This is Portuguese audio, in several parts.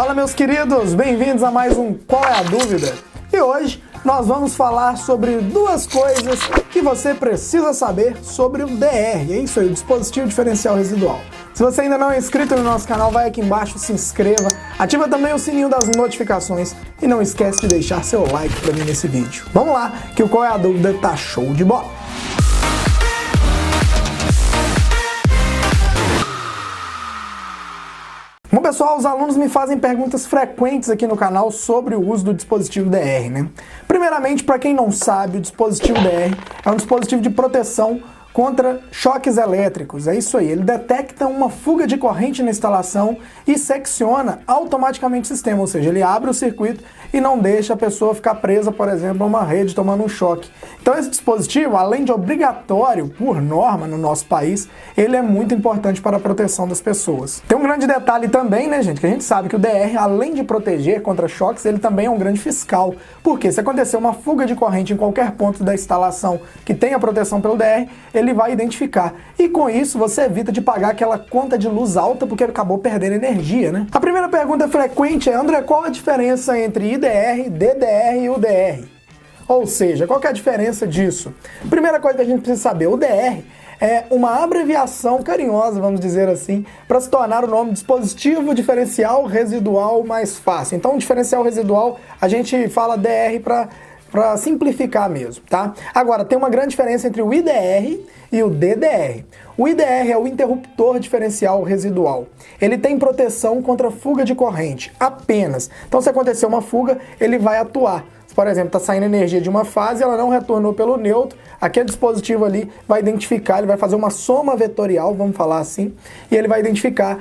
Fala, meus queridos, bem-vindos a mais um Qual é a Dúvida? E hoje nós vamos falar sobre duas coisas que você precisa saber sobre o DR, é isso aí, o dispositivo diferencial residual. Se você ainda não é inscrito no nosso canal, vai aqui embaixo, se inscreva, ativa também o sininho das notificações e não esquece de deixar seu like pra mim nesse vídeo. Vamos lá, que o Qual é a Dúvida tá show de bola! Bom, pessoal, os alunos me fazem perguntas frequentes aqui no canal sobre o uso do dispositivo DR, né? Primeiramente, para quem não sabe, o dispositivo DR é um dispositivo de proteção contra choques elétricos, é isso aí, ele detecta uma fuga de corrente na instalação e secciona automaticamente o sistema, ou seja, ele abre o circuito e não deixa a pessoa ficar presa, por exemplo, a uma rede tomando um choque. Então esse dispositivo, além de obrigatório por norma no nosso país, ele é muito importante para a proteção das pessoas. Tem um grande detalhe também, né, gente, que a gente sabe que o DR, além de proteger contra choques, ele também é um grande fiscal, porque se acontecer uma fuga de corrente em qualquer ponto da instalação que tenha proteção pelo DR, ele vai identificar. E com isso você evita de pagar aquela conta de luz alta porque acabou perdendo energia, né? A primeira pergunta frequente é, André, qual a diferença entre IDR, DDR e UDR? Ou seja, qual que é a diferença disso? Primeira coisa que a gente precisa saber, o DR é uma abreviação carinhosa, vamos dizer assim, para se tornar o nome dispositivo diferencial residual mais fácil. Então, o diferencial residual, a gente fala DR para simplificar mesmo, tá? Agora, tem uma grande diferença entre o IDR e o DDR. O IDR é o interruptor diferencial residual. Ele tem proteção contra fuga de corrente, apenas. Então, se acontecer uma fuga, ele vai atuar. Por exemplo, está saindo energia de uma fase, ela não retornou pelo neutro, aquele dispositivo ali vai identificar, ele vai fazer uma soma vetorial, vamos falar assim, e ele vai identificar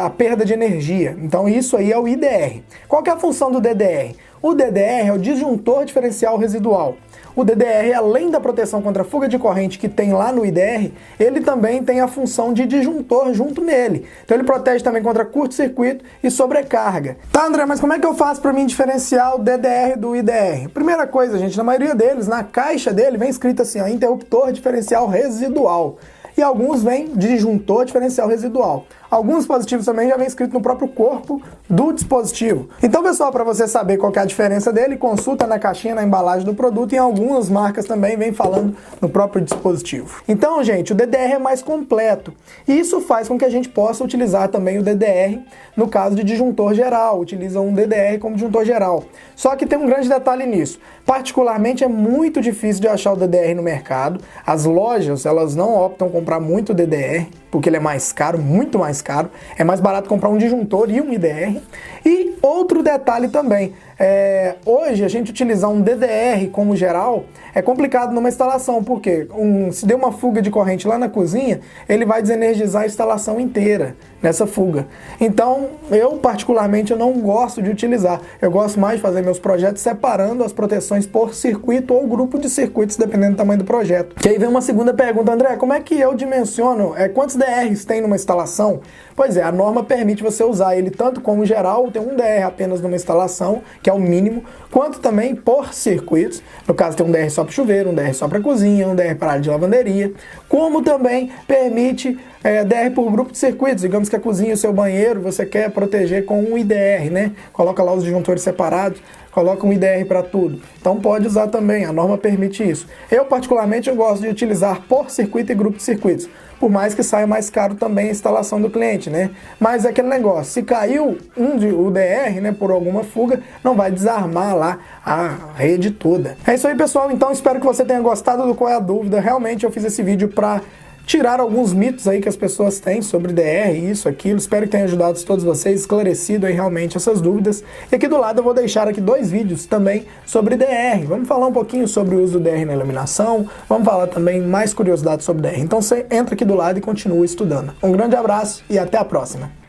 a perda de energia. Então isso aí é o IDR. Qual que é a função do DDR? O DDR é o disjuntor diferencial residual. O DDR, além da proteção contra a fuga de corrente que tem lá no IDR, ele também tem a função de disjuntor junto nele. Então ele protege também contra curto-circuito e sobrecarga. Tá, André, mas como é que eu faço para mim diferenciar o DDR do IDR? Primeira coisa, gente, na maioria deles, na caixa dele, vem escrito assim, ó, interruptor diferencial residual. E alguns vêm disjuntor diferencial residual. Alguns dispositivos também já vem escrito no próprio corpo do dispositivo. Então, pessoal, para você saber qual que é a diferença dele, consulta na caixinha, na embalagem do produto, e em algumas marcas também vem falando no próprio dispositivo. Então, gente, o DDR é mais completo. E isso faz com que a gente possa utilizar também o DDR no caso de disjuntor geral. Utiliza um DDR como disjuntor geral. Só que tem um grande detalhe nisso. Particularmente, é muito difícil de achar o DDR no mercado. As lojas, elas não optam comprar muito DDR, porque ele é mais caro, muito mais caro. É mais barato comprar um disjuntor e um IDR. E outro detalhe também, hoje a gente utilizar um DDR como geral é complicado numa instalação, porque se der uma fuga de corrente lá na cozinha, ele vai desenergizar a instalação inteira nessa fuga. Então, eu particularmente eu não gosto de utilizar. Eu gosto mais de fazer meus projetos separando as proteções por circuito ou grupo de circuitos, dependendo do tamanho do projeto. Que aí vem uma segunda pergunta, André, como é que eu dimensiono, quantos DRs tem numa instalação? Pois é, a norma permite você usar ele tanto como geral, tem um DR apenas numa instalação, que é o mínimo, quanto também por circuitos. No caso, tem um DR só para chuveiro, um DR só para cozinha, um DR para área de lavanderia, como também permite DR por grupo de circuitos. Digamos que a cozinha e o seu banheiro você quer proteger com um IDR, né? Coloca lá os disjuntores separados, coloca um IDR para tudo. Então pode usar também, a norma permite isso. Eu particularmente eu gosto de utilizar por circuito e grupo de circuitos, por mais que saia mais caro também a instalação do cliente, né? Mas é aquele negócio, se caiu o DR, né, por alguma fuga, não vai desarmar lá a rede toda. É isso aí, pessoal, então espero que você tenha gostado do Qual é a Dúvida. Realmente eu fiz esse vídeo para tirar alguns mitos aí que as pessoas têm sobre DR, isso, aquilo. Espero que tenha ajudado todos vocês, esclarecido aí realmente essas dúvidas. E aqui do lado eu vou deixar aqui 2 vídeos também sobre DR. Vamos falar um pouquinho sobre o uso do DR na iluminação, vamos falar também mais curiosidades sobre DR. Então você entra aqui do lado e continua estudando. Um grande abraço e até a próxima!